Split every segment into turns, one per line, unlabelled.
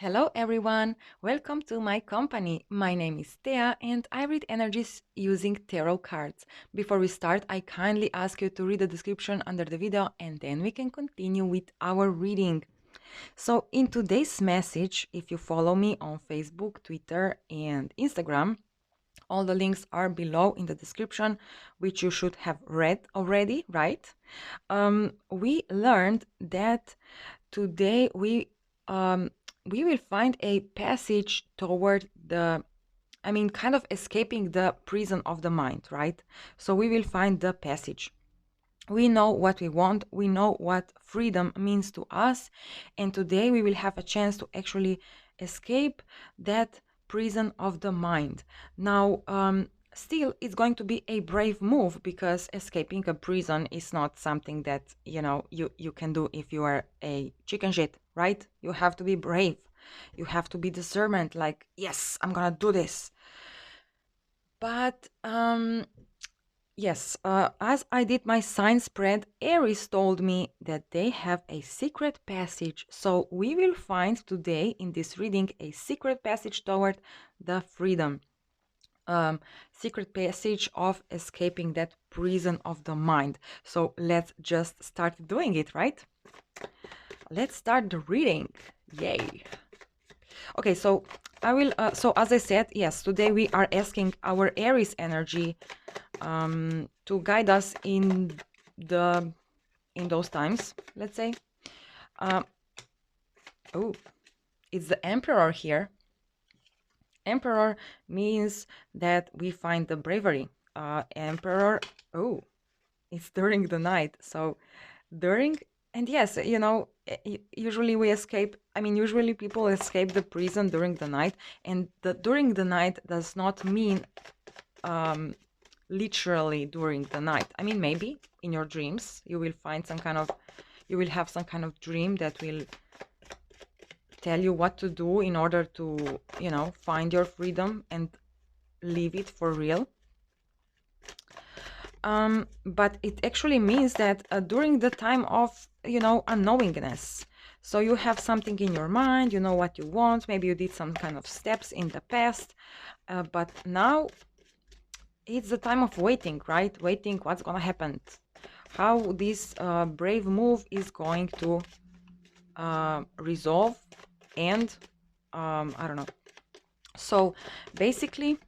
Hello everyone, welcome to my company. My name is Thea and I read energies using tarot cards. Before we start, I kindly ask you to read the description under the video and then we can continue with our reading. So in today's message, if you follow me on Facebook, Twitter and Instagram, all the links are below in the description, which you should have read already, right? We learned that today we will find a passage toward kind of escaping the prison of the mind, right? So we will find the passage. We know what we want, we know what freedom means to us, and today we will have a chance to actually escape that prison of the mind. Now, still, it's going to be a brave move because escaping a prison is not something that you can do if you are a chicken shit, right? You have to be brave. You have to be determined, like, yes, I'm gonna do this. But yes, as I did my sign spread, ARIES told me that they have a secret passage. So we will find today in this reading a secret passage toward the freedom. Secret passage of escaping that prison of the mind. So let's just start doing it, right? Let's start the reading. Yay. Okay, so I will, so as I said, yes, today we are asking our ARIES energy to guide us in those times, let's say. Oh, it's the Emperor here. Emperor means that we find the bravery. Emperor, oh, it's during the night. So during, and yes, usually we escape. I mean, usually people escape the prison during the night, and the during the night does not mean literally during the night. I mean, maybe in your dreams you will find you will have some kind of dream that will tell you what to do in order to, find your freedom and live it for real. But it actually means that during the time of, unknowingness. So you have something in your mind, you know what you want, maybe you did some kind of steps in the past, but now it's the time of waiting, right? Waiting what's gonna happen, how this brave move is going to resolve, and I don't know. So basically,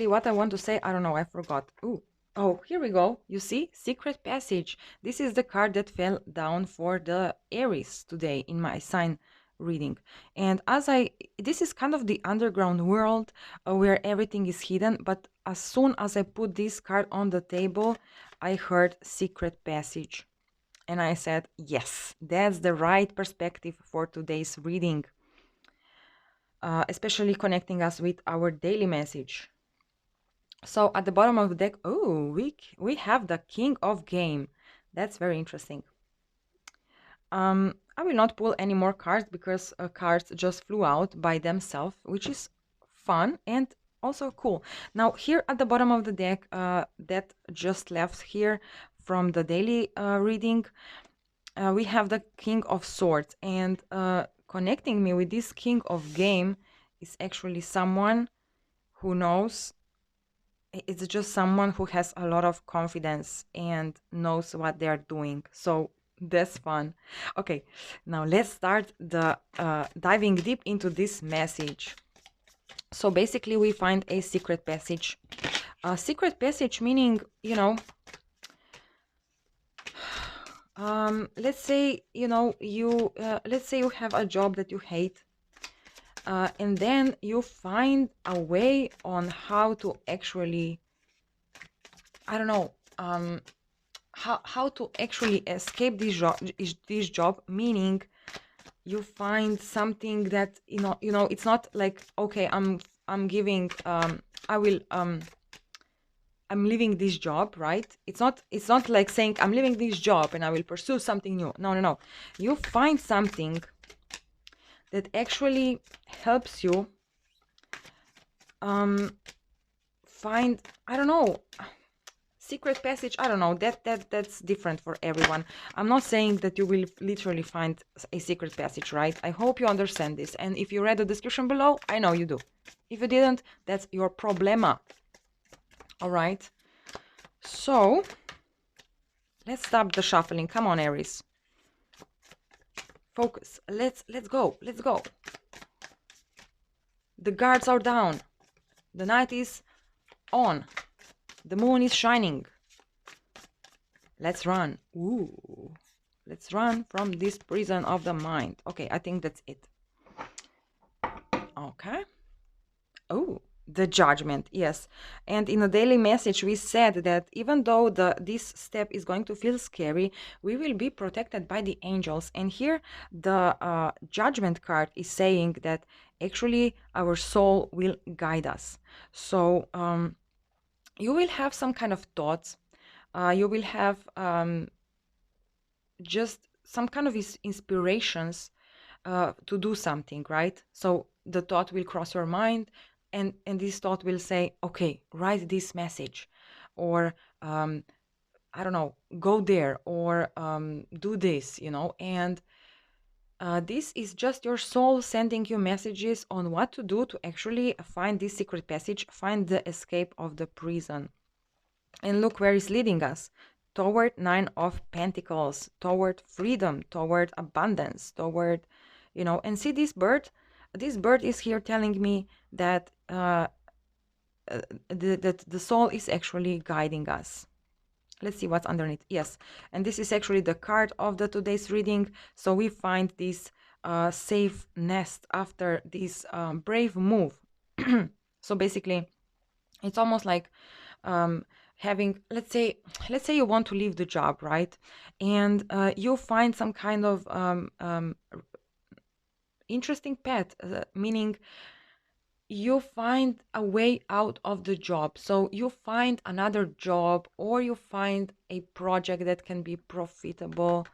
what I want to say, I don't know, I forgot. Oh, here we go. You see, secret passage. This is the card that fell down for the ARIES today in my sign reading. And this is kind of the underground world where everything is hidden. But as soon as I put this card on the table, I heard secret passage. And I said, yes, that's the right perspective for today's reading, especially connecting us with our daily message. So at the bottom of the deck, oh, we have the King of Game. That's very interesting. I will not pull any more cards because cards just flew out by themselves, which is fun and also cool. Now here at the bottom of the deck, that just left here from the daily reading, we have the King of Swords, and connecting me with this King of Game is actually someone who knows. It's just someone who has a lot of confidence and knows what they're doing. So that's fun. Okay, now let's start the diving deep into this message. So basically we find a secret passage. A secret passage meaning, let's say, let's say you have a job that you hate, and then you find a way on how to actually, I don't know, how to actually escape this job, meaning you find something that it's not like, okay, I'm giving I will I'm leaving this job, right? It's not like saying I'm leaving this job and I will pursue something new. No. You find something that actually helps you find, I don't know. secret passage, I don't know, that's different for everyone. I'm not saying that you will literally find a secret passage, right? I hope you understand this. And if you read the description below, I know you do. If you didn't, that's your problema. All right. So let's stop the shuffling. Come on, Aries. Focus. Let's go. Let's go. The guards are down. The night is on. The moon is shining. Let's run. Ooh. Let's run from this prison of the mind. Okay, I think that's it. Okay. Oh, the judgment. Yes. And in a daily message, we said that even though this step is going to feel scary, we will be protected by the angels. And here, the judgment card is saying that actually our soul will guide us. So you will have some kind of thoughts. You will have just some kind of inspirations to do something, right? So the thought will cross your mind, and this thought will say, okay, write this message, or I don't know, go there, or do this, and this is just your soul sending you messages on what to do to actually find this secret passage, find the escape of the prison. And look where it's leading us, toward Nine of Pentacles, toward freedom, toward abundance, toward, and see this bird is here telling me that that the soul is actually guiding us. Let's see what's underneath. Yes, and this is actually the card of the today's reading. So we find this safe nest after this brave move. So basically, it's almost like having, let's say you want to leave the job, right? And you find some kind of interesting path, meaning you find a way out of the job. So you find another job, or you find a project that can be profitable,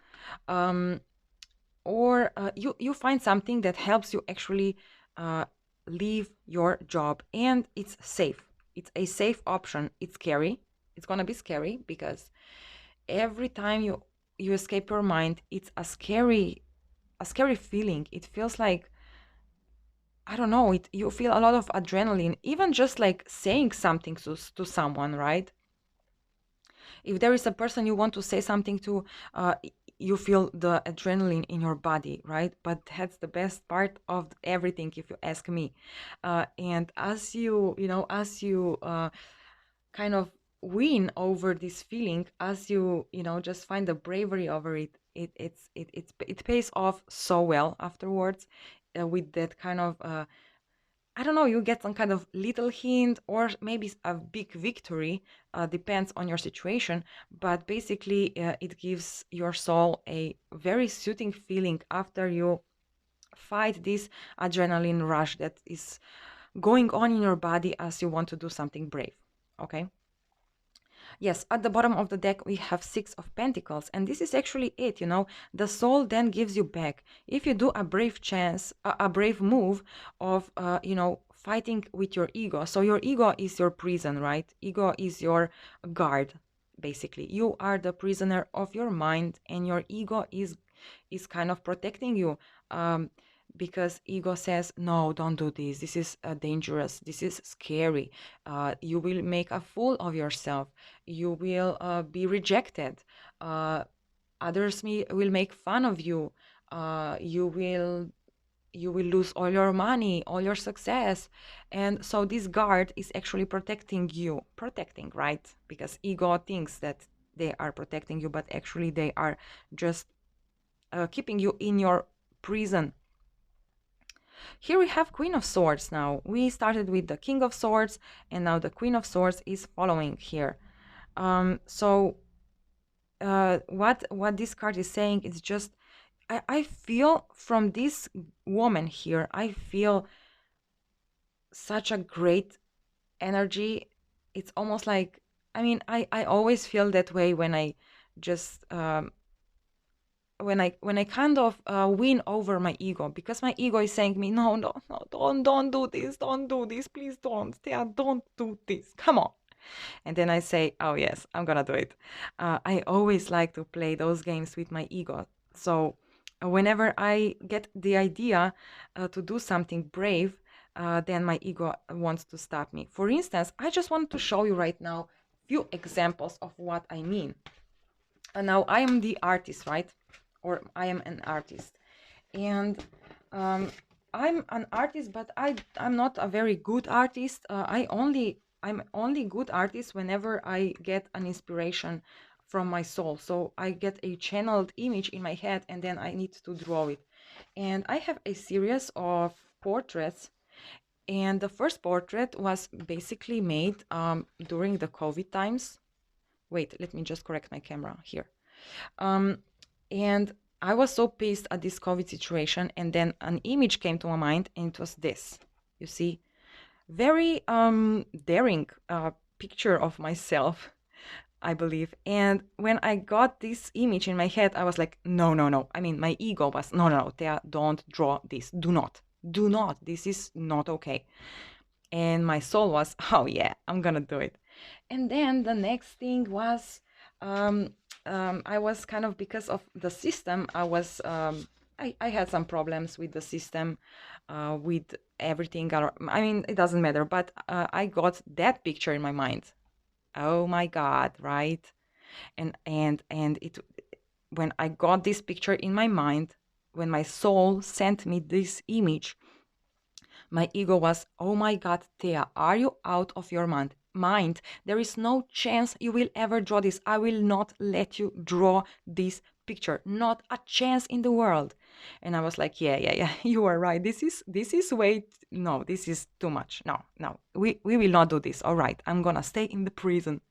or you find something that helps you actually leave your job, and it's safe. It's a safe option. It's scary. It's gonna be scary because every time you escape your mind, it's a scary feeling. It feels like, I don't know, you feel a lot of adrenaline, even just like saying something to someone, right? If there is a person you want to say something to, you feel the adrenaline in your body, right? But that's the best part of everything, if you ask me. And as you kind of win over this feeling, as you just find the bravery over it, it pays off so well afterwards, with that kind of I don't know, you get some kind of little hint, or maybe a big victory, depends on your situation. But basically, it gives your soul a very soothing feeling after you fight this adrenaline rush that is going on in your body as you want to do something brave. Okay. Yes, at the bottom of the deck, we have Six of Pentacles, and this is actually it, The soul then gives you back. If you do a brave chance, a brave move of, fighting with your ego. So your ego is your prison, right? Ego is your guard, basically. You are the prisoner of your mind, and your ego is kind of protecting you. Because ego says, no, don't do this. This is dangerous. This is scary. You will make a fool of yourself. You will be rejected. Others will make fun of you. You will lose all your money, all your success. And so this guard is actually protecting you. Protecting, right? Because ego thinks that they are protecting you, but actually they are just keeping you in your prison. Here we have Queen of Swords now. We started with the King of Swords, and now the Queen of Swords is following here. So what this card is saying is just, I feel from this woman here, I feel such a great energy. It's almost like, I always feel that way when I just when I kind of win over my ego, because my ego is saying me, no, don't do this, please don't, Thea, don't do this, come on. And then I say, oh yes, I'm gonna do it. I always like to play those games with my ego. So whenever I get the idea to do something brave, then my ego wants to stop me. For instance, I just want to show you right now few examples of what I mean. Now I am the artist, right? Or I am an artist, and um, I'm an artist, but I'm not a very good artist. I'm only good artist whenever I get an inspiration from my soul. So I get a channeled image in my head, and then I need to draw it. And I have a series of portraits. And the first portrait was basically made during the COVID times. Wait, let me just correct my camera here. Um, and I was so pissed at this COVID situation, and then an image came to my mind, and it was this. You see, very daring picture of myself, I believe. And when I got this image in my head, I was like, no, no, no. I mean, my ego was, no, no, no, Thea, don't draw this. Do not. Do not. This is not okay. And my soul was, oh yeah, I'm gonna do it. And then the next thing was, um, I was kind of, because of the system, I had some problems with the system, with everything. I mean, it doesn't matter, but I got that picture in my mind. Oh my God, right? And it, when I got this picture in my mind, when my soul sent me this image, my ego was, oh my God, Thea, are you out of your mind? There is no chance you will ever draw this. I will not let you draw this picture. Not a chance in the world. And I was like, yeah, yeah, yeah, you are right. This is way, no, this is too much. No, no, we will not do this. All right, I'm gonna stay in the prison.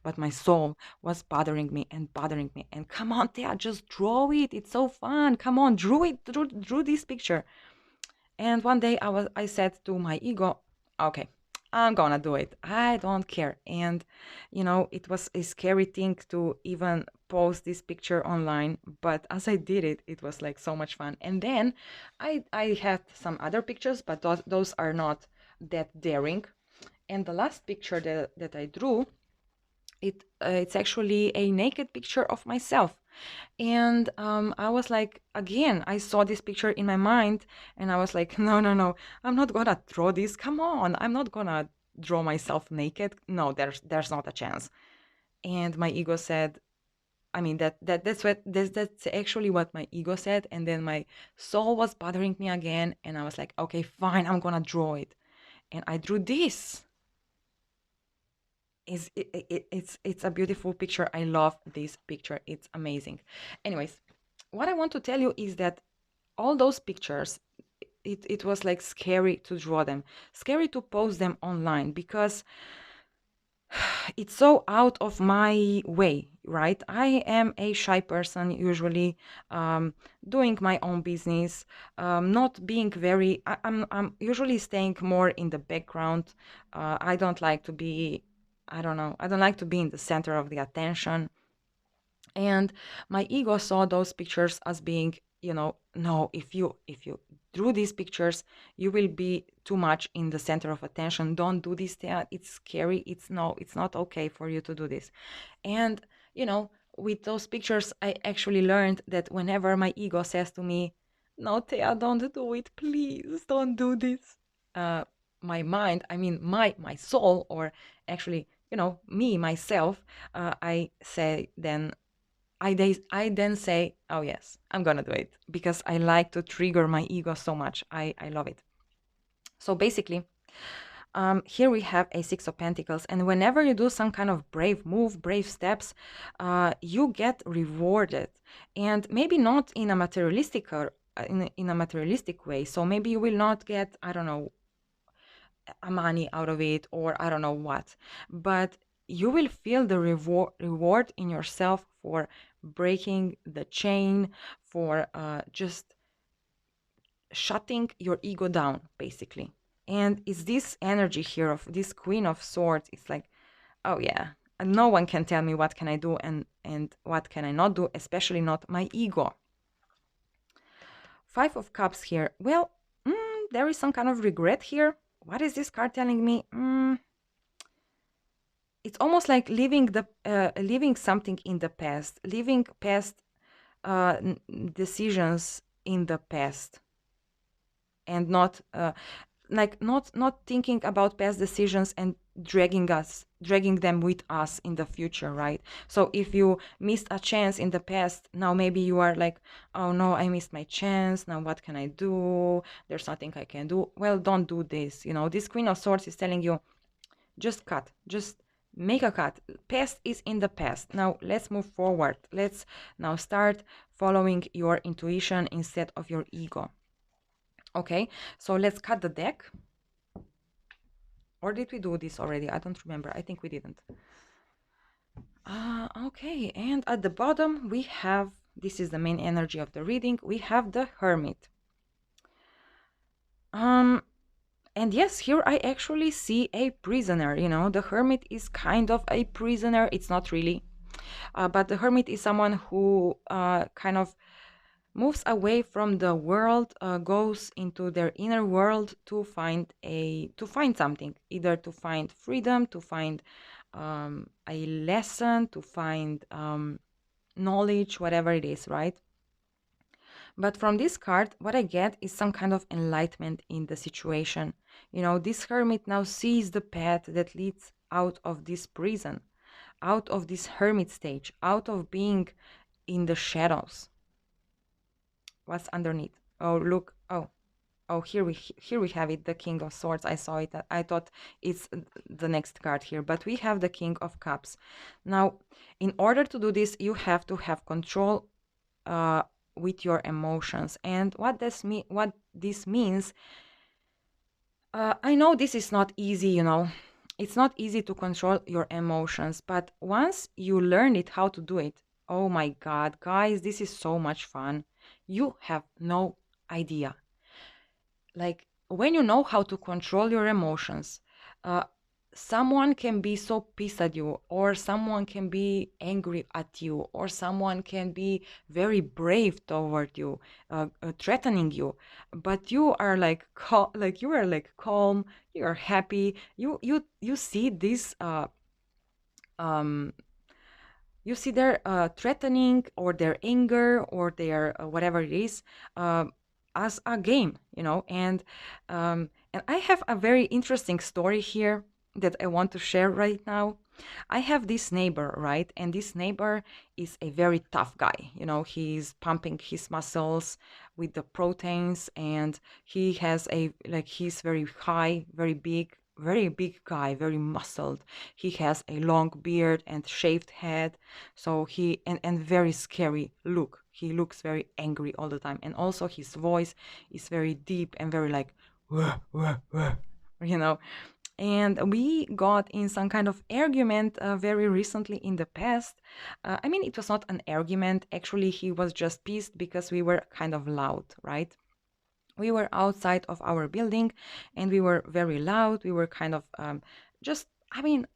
But my soul was bothering me and bothering me. And come on, Thea, just draw it. It's so fun. Come on, drew this picture. And one day I said to my ego, okay, I'm gonna do it. I don't care. And it was a scary thing to even post this picture online, but as I did it, it was like so much fun. And then I had some other pictures, but those are not that daring. And the last picture that I drew, it's actually a naked picture of myself. And I was like, again, I saw this picture in my mind, and I was like, no, no, no, I'm not gonna draw this. Come on, I'm not gonna draw myself naked. No, there's not a chance. And my ego said, I mean, that's actually what my ego said. And then my soul was bothering me again, and I was like, okay, fine, I'm gonna draw it. And I drew this. It's a beautiful picture. I love this picture. It's amazing. Anyways, what I want to tell you is that all those pictures, it was like scary to draw them, scary to post them online, because it's so out of my way, right? I am a shy person usually, doing my own business, not being very, I'm usually staying more in the background. I don't like to be, I don't know, I don't like to be in the center of the attention. And my ego saw those pictures as being, no, if you drew these pictures, you will be too much in the center of attention. Don't do this, Thea. It's scary. It's not okay for you to do this. And with those pictures, I actually learned that whenever my ego says to me, no, Thea, don't do it, please don't do this, uh my mind, I mean my soul, or actually, me, myself, I say then I then say, oh yes, I'm gonna do it, because I like to trigger my ego so much. I love it. So basically, here we have a Six of Pentacles, and whenever you do some kind of brave move, brave steps, you get rewarded, and maybe not in a materialistic or in a materialistic way. So maybe you will not get, I don't know, a money out of it, or I don't know what, but you will feel the reward in yourself for breaking the chain, for just shutting your ego down, basically. And it's this energy here of this Queen of Swords. It's like, oh yeah, and no one can tell me what can I do and what can I not do, especially not my ego. Five of Cups here. Well, there is some kind of regret here. What is this card telling me? it's almost like leaving something in the past, leaving past decisions in the past, and not thinking about past decisions and dragging them with us in the future, right? So if you missed a chance in the past, now maybe you are like, oh no, I missed my chance, now what can I do? There's nothing I can do. Well, don't do this. This Queen of Swords is telling you, just cut, just make a cut. Past is in the past. Now let's move forward. Let's now start following your intuition instead of your ego. Okay, so let's cut the deck. Or did we do this already? I don't remember. I think we didn't. Okay, and at the bottom we have, this is the main energy of the reading, we have the Hermit. And yes, here I actually see a prisoner. The Hermit is kind of a prisoner. It's not really. But the Hermit is someone who kind of moves away from the world, goes into their inner world to find something, either to find freedom, to find a lesson, to find knowledge, whatever it is, right? But from this card, what I get is some kind of enlightenment in the situation. This Hermit now sees the path that leads out of this prison, out of this hermit stage, out of being in the shadows. What's underneath? Oh, look. Oh, here we have it, the King of Swords. I saw it. I thought it's the next card here, but we have the King of Cups. Now, in order to do this, you have to have control with your emotions. And what this means, I know this is not easy, It's not easy to control your emotions, but once you learn it, how to do it, oh my God, guys, this is so much fun. You have no idea. Like, when you know how to control your emotions, uh, someone can be so pissed at you, or someone can be angry at you, or someone can be very brave toward you, threatening you, but you are like calm, you are happy, you see this um you see their threatening or their anger or their whatever it is, uh, as a game, and I have a very interesting story here that I want to share right now. I have this neighbor, right? And this neighbor is a very tough guy. He's pumping his muscles with the proteins, and he has he's very high, very big guy, very muscled. He has a long beard and shaved head, so and very scary look. He looks very angry all the time, and also his voice is very deep and very like, "Wah, wah, wah," you know. And we got in some kind of argument very recently in the past. I mean, it was not an argument. Actually, he was just pissed because we were kind of loud, right? We were outside of our building and we were very loud. We were kind of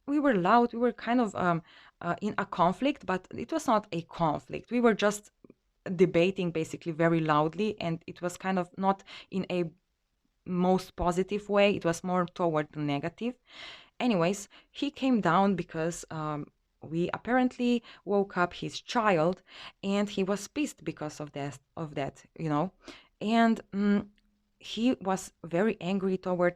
we were loud. We were kind of in a conflict, but it was not a conflict. We were just debating basically very loudly, and it was kind of not in a most positive way. It was more toward the negative. Anyways, he came down because we apparently woke up his child, and he was pissed because of that. And he was very angry toward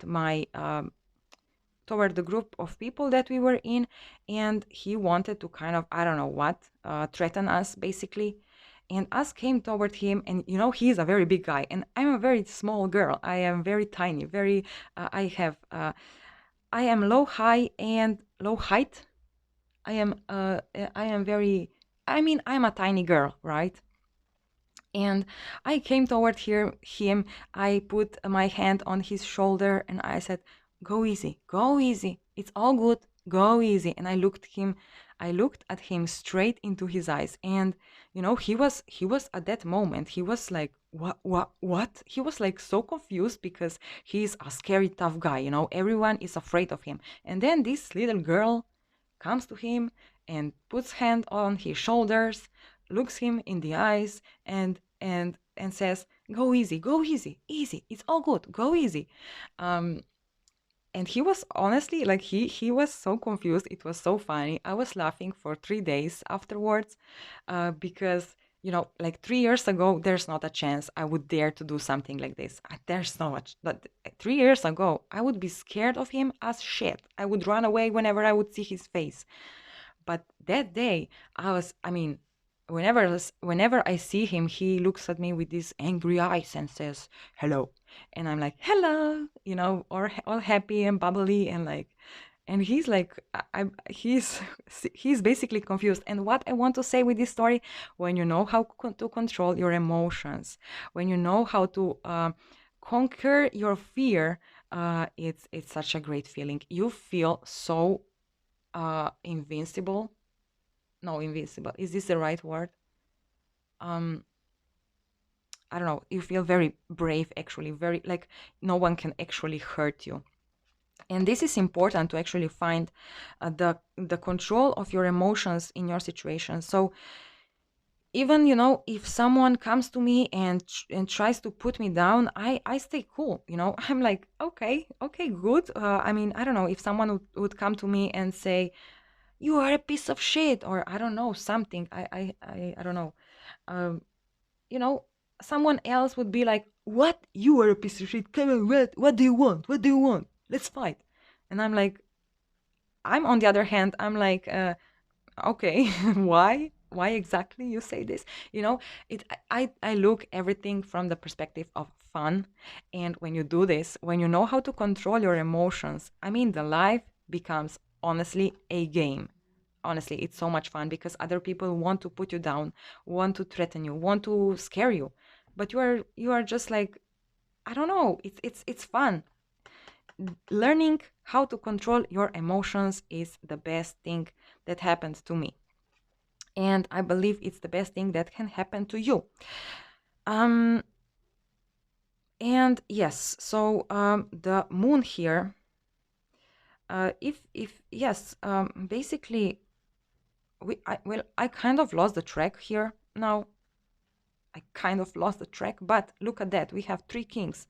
the group of people that we were in, and he wanted to kind of, I don't know what, threaten us basically. And us came toward him, and he's a very big guy, and I'm a very small girl. I am very tiny, very I am low height. I am very, I mean, I'm a tiny girl, right? And I came toward him. I put my hand on his shoulder and I said, "Go easy, go easy. It's all good. Go easy." And I looked at him straight into his eyes, and he was at that moment. He was like, what? He was like so confused because he's a scary, tough guy. Everyone is afraid of him. And then this little girl comes to him and puts hand on his shoulders, looks him in the eyes, and says, "Go easy, easy. It's all good. Go easy." Um, and he was honestly like he was so confused. It was so funny. I was laughing for 3 days afterwards, because like 3 years ago, there's not a chance I would dare to do something like this. There's so much. But 3 years ago, I would be scared of him as shit. I would run away whenever I would see his face. But that day, I mean, whenever I see him, he looks at me with these angry eyes and says, hello. And I'm like, hello, or all happy and bubbly and like, and he's like, he's he's basically confused. And what I want to say with this story, when you know how to control your emotions, when you know how to conquer your fear, it's such a great feeling. You feel so invincible. No, invincible, is this the right word? um I don't know, you feel very brave, actually, very like no one can actually hurt you. And this is important to actually find the control of your emotions in your situation. So even if someone comes to me and tries to put me down, I stay cool. I'm like, okay, okay, good. I mean, I don't know, if someone would come to me and say, you are a piece of shit, or I don't know, something, I don't know, um you know someone else would be like, what, you are a piece of shit, come on, what do you want, what do you want, let's fight. And I'm on the other hand, I'm like, okay, why exactly you say this? I look everything from the perspective of fun. And when you do this, when you know how to control your emotions, I mean, the life becomes honestly a game. Honestly, it's so much fun because other people want to put you down, want to threaten you, want to scare you, but you are just like, I don't know, it's fun. Learning how to control your emotions is the best thing that happened to me, and I believe it's the best thing that can happen to you. um and yes, so the moon here, if yes, basically, I kind of lost the track here now. I kind of lost the track, but look at that. We have three kings.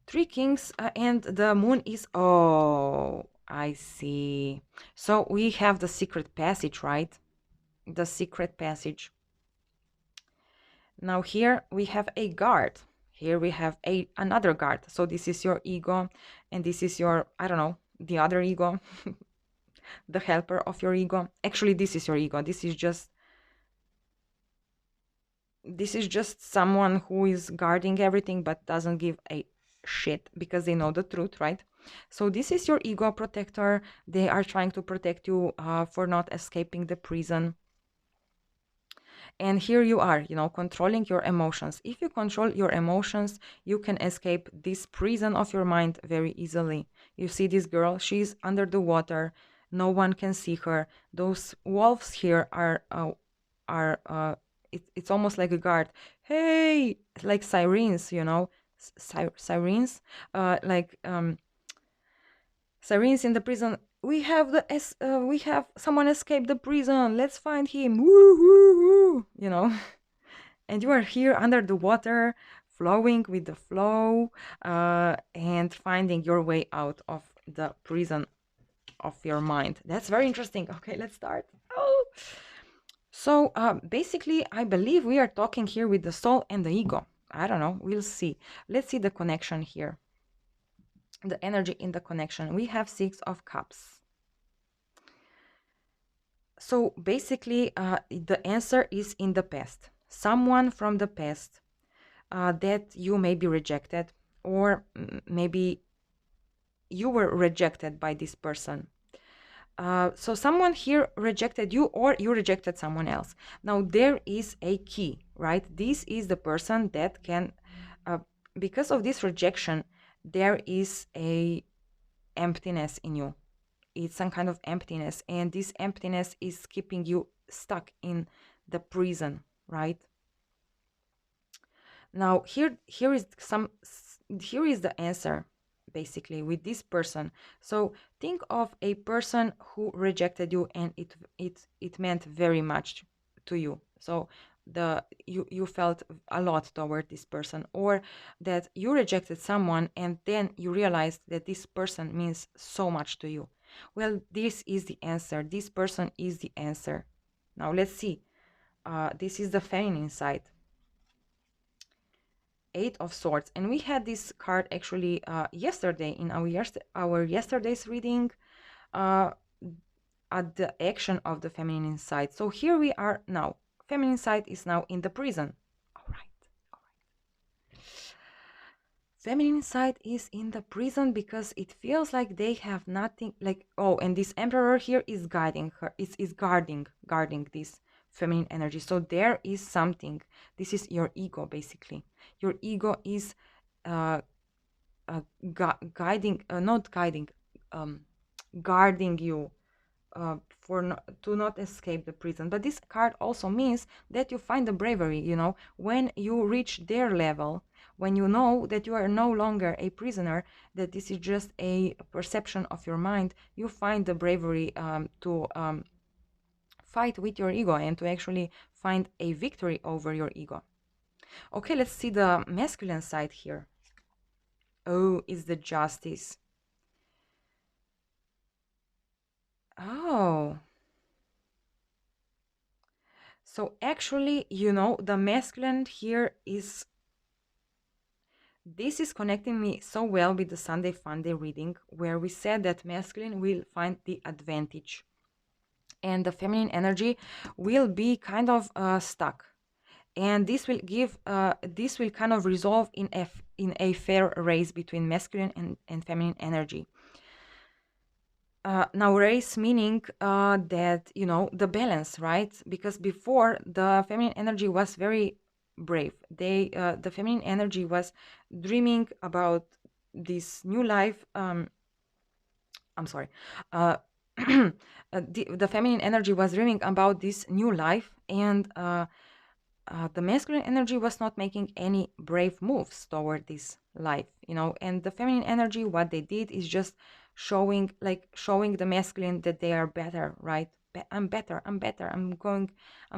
Three kings, and the moon is. Oh, I see. So we have the secret passage, right? The secret passage. Now here we have a guard. Here we have another guard. So this is your ego, and this is your, I don't know, the other ego, the helper of your ego. Actually, this is your ego. This is just someone who is guarding everything but doesn't give a shit because they know the truth, right? So this is your ego protector. They are trying to protect you for not escaping the prison. And here you are, controlling your emotions. If you control your emotions, you can escape this prison of your mind very easily. You see this girl, she's under the water. No one can see her. Those wolves here are it's almost like a guard. Hey, like sirens, sirens, like sirens in the prison. We have someone escaped the prison. Let's find him. Woo woo woo. And you are here under the water, flowing with the flow, and finding your way out of the prison of your mind. That's very interesting. Okay, let's start. Oh. So basically, I believe we are talking here with the soul and the ego. I don't know. We'll see. Let's see the connection here. The energy in the connection. We have Six of Cups. So basically, the answer is in the past. Someone from the past that you may be rejected, or maybe you were rejected by this person. So someone here rejected you, or you rejected someone else. Now there is a key, right? This is the person that can, because of this rejection, there is a emptiness in you. It's some kind of emptiness, and this emptiness is keeping you stuck in the prison, right? Now here is the answer, basically, with this person. So think of a person who rejected you, and it meant very much to you. So you felt a lot toward this person, or that you rejected someone and then you realized that this person means so much to you. Well, this is the answer. This person is the answer. Now let's see. This is the feminine side. Eight of Swords, and we had this card actually yesterday in our yesterday's reading, uh, at the action of the feminine side. So here we are now. Feminine side is now in the prison. All right. Feminine side is in the prison because it feels like they have nothing, like, oh, and this emperor here is guiding her, is guarding this feminine energy. So there is something. This is your ego, basically. Your ego is uh, guiding, not guiding, um, guarding you, to not escape the prison. But this card also means that you find the bravery, when you reach their level, when you know that you are no longer a prisoner, that this is just a perception of your mind. You find the bravery to fight with your ego and to actually find a victory over your ego. Okay, let's see the masculine side here. Oh, is the Justice. Oh. So actually, the masculine here is, this is connecting me so well with the Sunday Funday reading, where we said that masculine will find the advantage and the feminine energy will be kind of stuck. And this will kind of resolve in a fair race between masculine and feminine energy. Now race meaning that the balance, right? Because before the feminine energy was very brave. The feminine energy was dreaming about this new life. I'm sorry. The feminine energy was dreaming about this new life, and the masculine energy was not making any brave moves toward this life, and the feminine energy, what they did is just showing the masculine that they are better, right? I'm better, I'm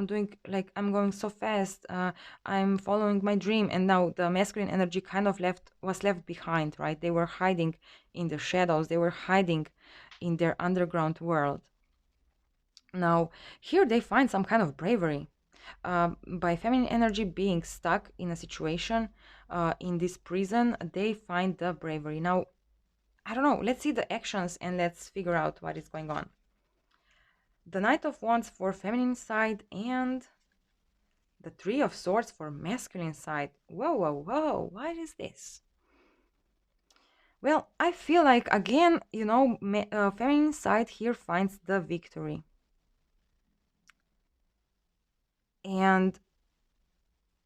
doing, like, I'm going so fast, I'm following my dream. And now the masculine energy kind of was left behind, right? They were hiding in the shadows, they were hiding in their underground world. Now here they find some kind of bravery, by feminine energy being stuck in a situation, in this prison. They find the bravery. Now, I don't know, let's see the actions and let's figure out what is going on. The Knight of Wands for feminine side and the Three of Swords for masculine side. Whoa, whoa, whoa, what is this? Well, I feel like, again, feminine side here finds the victory. And,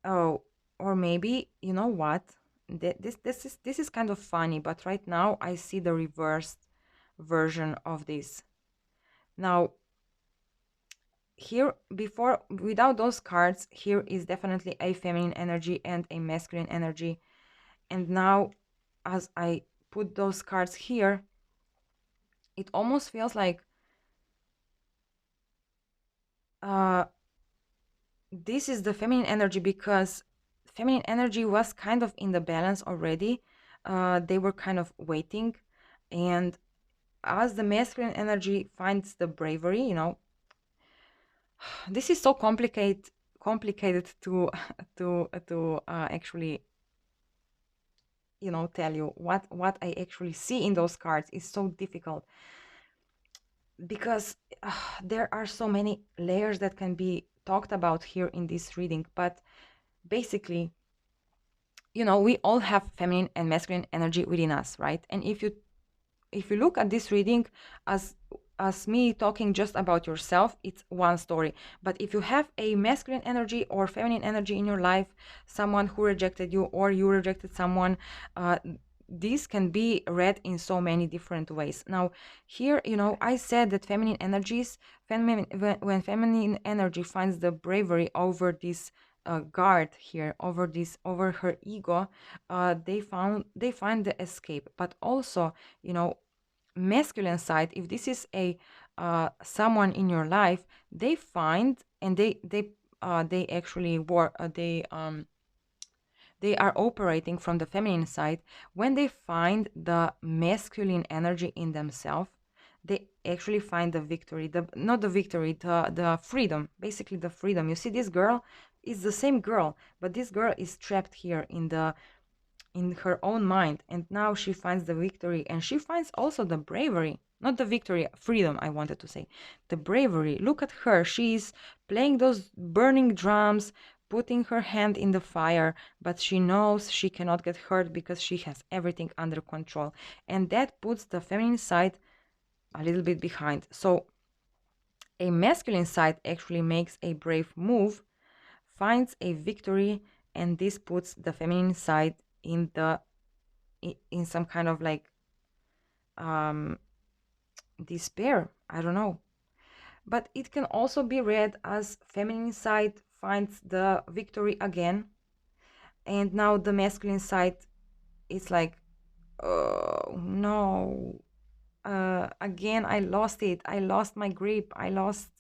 oh, or maybe, you know what? This is kind of funny, but right now I see the reversed version of this. Now, here, before, without those cards, here is definitely a feminine energy and a masculine energy. And now, as I put those cards here, it almost feels like this is the feminine energy, because feminine energy was kind of in the balance already. They were kind of waiting, and as the masculine energy finds the bravery, this is so complicated to actually tell you what I actually see in those cards is so difficult, because there are so many layers that can be talked about here in this reading. But basically, we all have feminine and masculine energy within us, right? And if you look at this reading as me talking just about yourself, it's one story. But if you have a masculine energy or feminine energy in your life, someone who rejected you or you rejected someone, this can be read in so many different ways. Now here, I said that feminine energies, when feminine energy finds the bravery over this guard here, over her ego, they find the escape. But also, masculine side, if this is a someone in your life, they find and they they actually work. They are operating from the feminine side. When they find the masculine energy in themselves, they actually find the victory. The not the victory, the freedom. Basically, the freedom. You see, this girl is the same girl, but this girl is trapped here in her own mind, and now she finds the victory, and she finds also the bravery, not the victory, freedom, I wanted to say, the bravery. Look at her, she's playing those burning drums, putting her hand in the fire, but she knows she cannot get hurt because she has everything under control, and that puts the feminine side a little bit behind. So a masculine side actually makes a brave move, finds a victory, and this puts the feminine side in the in some kind of like um, despair. I don't know. But it can also be read as feminine side finds the victory again, and now the masculine side is like, oh no, again I lost it. I lost my grip. I lost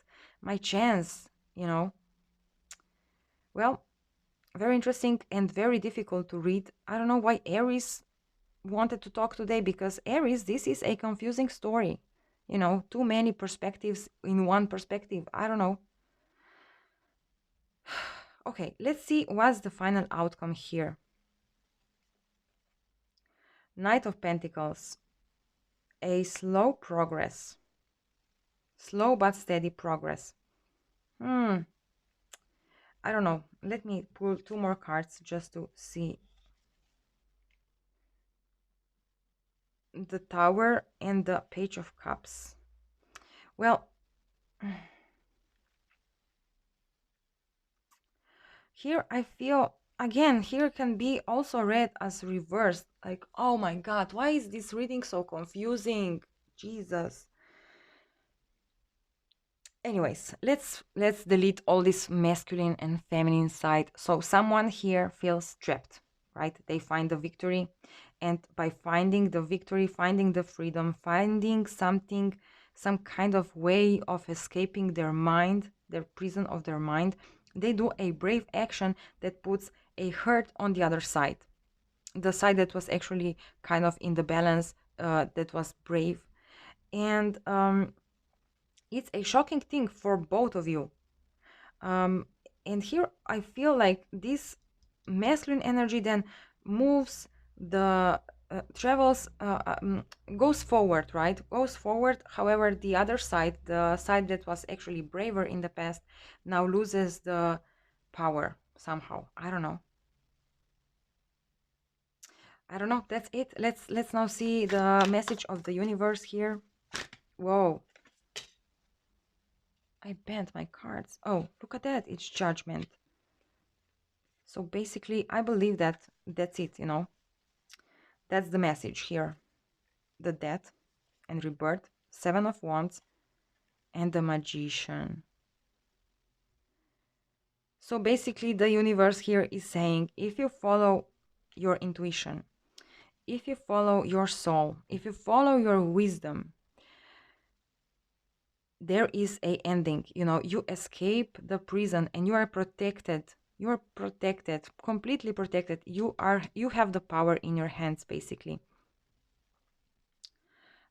my chance. You know. Well, very interesting and very difficult to read. I don't know why Aries wanted to talk today, because Aries, this is a confusing story. You know, too many perspectives in one perspective. I don't know. Okay, let's see what's the final outcome here. Knight of Pentacles. A slow progress. Slow but steady progress. I don't know. Let me pull two more cards just to see. The Tower and the Page of Cups. Well, here I feel, again, here can be also read as reversed. Like, oh my God, why is this reading so confusing? Jesus. Anyways, let's delete all this masculine and feminine side. So someone here feels trapped, right? They find the victory, and by finding the victory, finding the freedom, finding something, some kind of way of escaping their mind, their prison of their mind, they do a brave action that puts a hurt on the other side, the side that was actually kind of in the balance, that was brave. And it's a shocking thing for both of you. um, and here I feel like this masculine energy then moves the travels, goes forward, right? Goes forward. However, the other side, the side that was actually braver in the past, now loses the power somehow. I don't know. I don't know. That's it. Let's now see the message of the universe here. Whoa. I bent my cards. Oh, look at that. It's judgment. So basically, I believe that that's it, you know. That's the message here. The death and rebirth, Seven of Wands, and the Magician. So basically, the universe here is saying, if you follow your intuition, if you follow your soul, if you follow your wisdom, there is a ending. You know, you escape the prison and you are protected. You are protected, completely protected. You have the power in your hands, basically.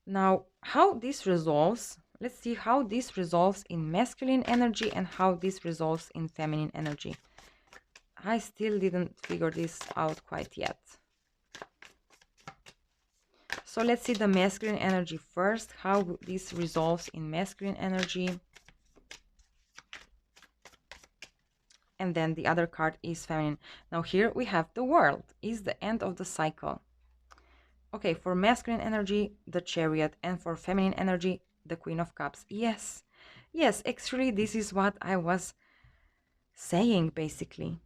Now, how this resolves, let's see how this resolves in masculine energy and how this resolves in feminine energy. I still didn't figure this out quite yet. So let's see the masculine energy first, how this resolves in masculine energy. And then the other card is feminine. Now here we have the World, is the end of the cycle. Okay, for masculine energy, the Chariot, and for feminine energy, the Queen of Cups. Yes, yes, actually this is what I was saying, basically.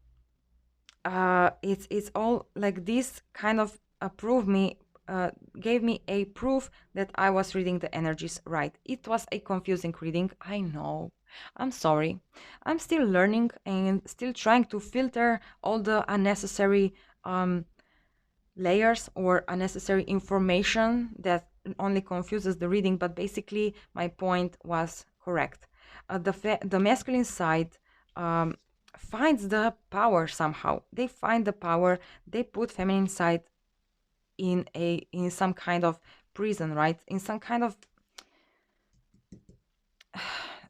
It's all like this kind of gave me a proof that I was reading the energies right. It was a confusing reading, I know. I'm sorry. I'm still learning and still trying to filter all the unnecessary layers or unnecessary information that only confuses the reading, but basically my point was correct. The masculine side finds the power somehow. They find the power. They put feminine side in some kind of prison, right? In some kind of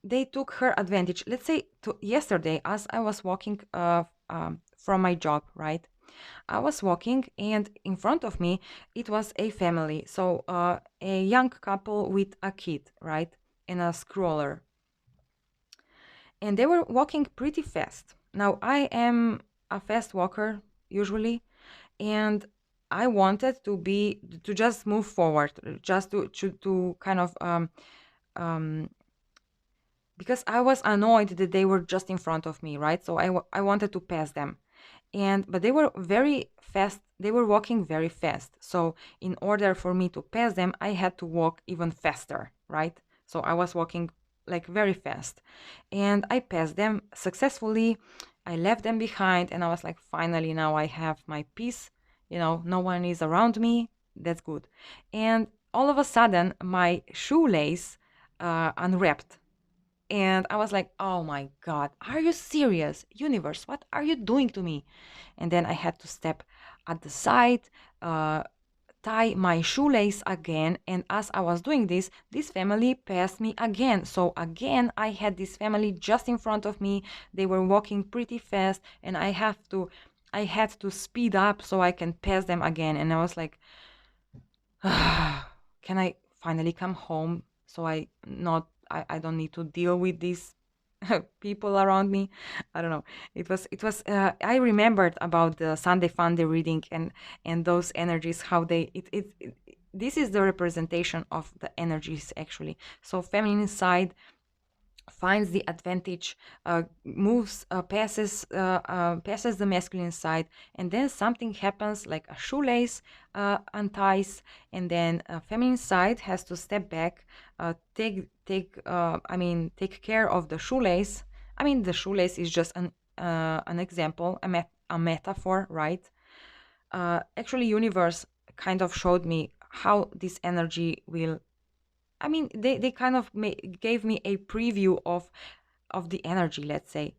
they took her advantage. Let's say yesterday, as I was walking from my job, right? I was walking, and in front of me, it was a family. So a young couple with a kid, right? And a stroller. And they were walking pretty fast. Now, I am a fast walker usually, and I wanted to just move forward, just to kind of um, because I was annoyed that they were just in front of me, right? So I wanted to pass them. And but they were very fast. They were walking very fast. So in order for me to pass them, I had to walk even faster, right? So I was walking like very fast. And I passed them successfully. I left them behind and I was like, finally now I have my peace. No one is around me. That's good. And all of a sudden my shoelace unwrapped, and I was like, oh my God, are you serious? Universe, what are you doing to me? And then I had to step at the side, uh, tie my shoelace again. And as I was doing this family passed me again. So again, I had this family just in front of me. They were walking pretty fast, and I had to speed up so I can pass them again. And I was like, can I finally come home so I don't need to deal with these people around me? I don't know. I remembered about the Sunday Funday reading and those energies, how this is the representation of the energies actually. So feminine side finds the advantage, passes the masculine side, and then something happens like a shoelace unties, and then a feminine side has to step back, take care of the shoelace. I mean, the shoelace is just an example, a metaphor, right? Actually, universe kind of showed me how this energy will. I mean, they kind of gave me a preview of the energy, let's say.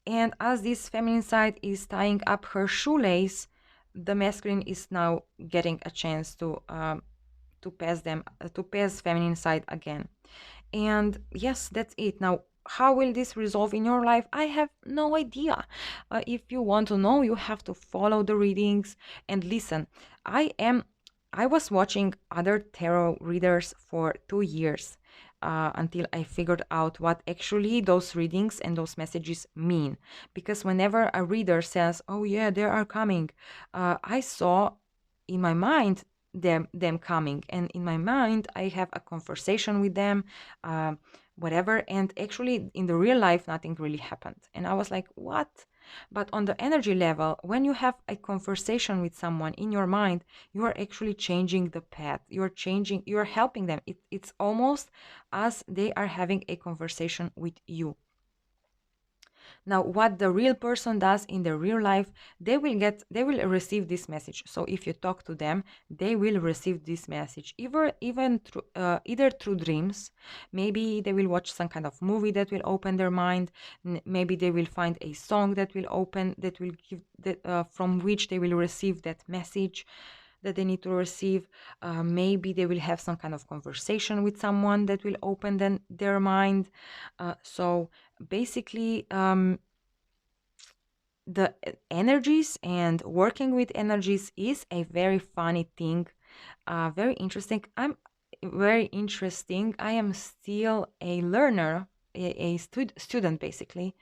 And as this feminine side is tying up her shoelace, the masculine is now getting a chance to pass feminine side again. And yes, that's it. Now, how will this resolve in your life? I have no idea. If you want to know, you have to follow the readings and listen. I am I was watching other tarot readers for 2 years until I figured out what actually those readings and those messages mean. Because whenever a reader says, "Oh yeah, they are coming," I saw in my mind them coming, and in my mind I have a conversation with them, uh, whatever. And actually, in the real life, nothing really happened, and I was like, "What?" But on the energy level, when you have a conversation with someone in your mind, you are actually changing the path. You are helping them. It's almost as they are having a conversation with you. Now, what the real person does in the real life, they will receive this message. So if you talk to them, they will receive this message, either through dreams. Maybe they will watch some kind of movie that will open their mind. Maybe they will find a song that will give that from which they will receive that message that they need to receive. Maybe they will have some kind of conversation with someone that will open their mind. So basically, the energies and working with energies is a very funny thing, very interesting. I'm very interesting. I am still a learner, a student basically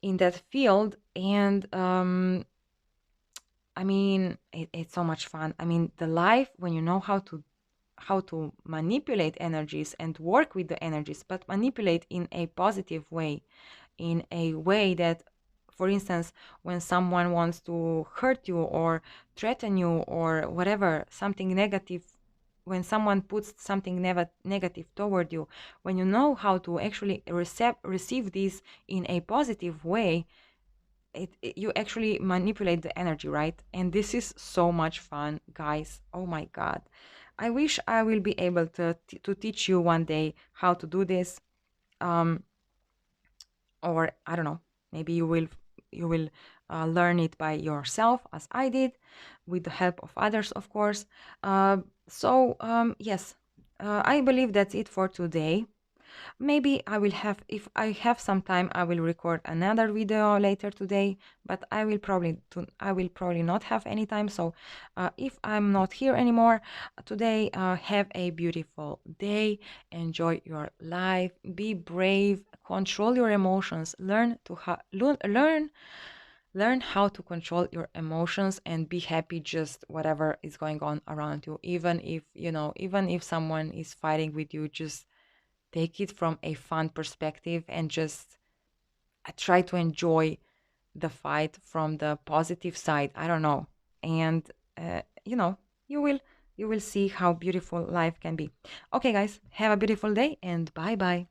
in that field, and I mean, it's so much fun. I mean, the life when you know how to manipulate energies and work with the energies, but manipulate in a positive way, in a way that, for instance, when someone wants to hurt you or threaten you or whatever, something negative, when someone puts something negative toward you, when you know how to actually receive this in a positive way, you actually manipulate the energy, right? And this is so much fun, guys. Oh my God. I wish I will be able to teach you one day how to do this. Um, or I don't know. Maybe you will learn it by yourself, as I did, with the help of others, of course. Yes, I believe that's it for today. Maybe I will have, if I have some time, I will record another video later today, but I will probably not have any time. So if I'm not here anymore today, have a beautiful day, enjoy your life, be brave, control your emotions, learn how to control your emotions and be happy just whatever is going on around you. Even if someone is fighting with you, just take it from a fun perspective and just try to enjoy the fight from the positive side. I don't know. And you know, you will you will see how beautiful life can be. Okay, guys, have a beautiful day and bye bye.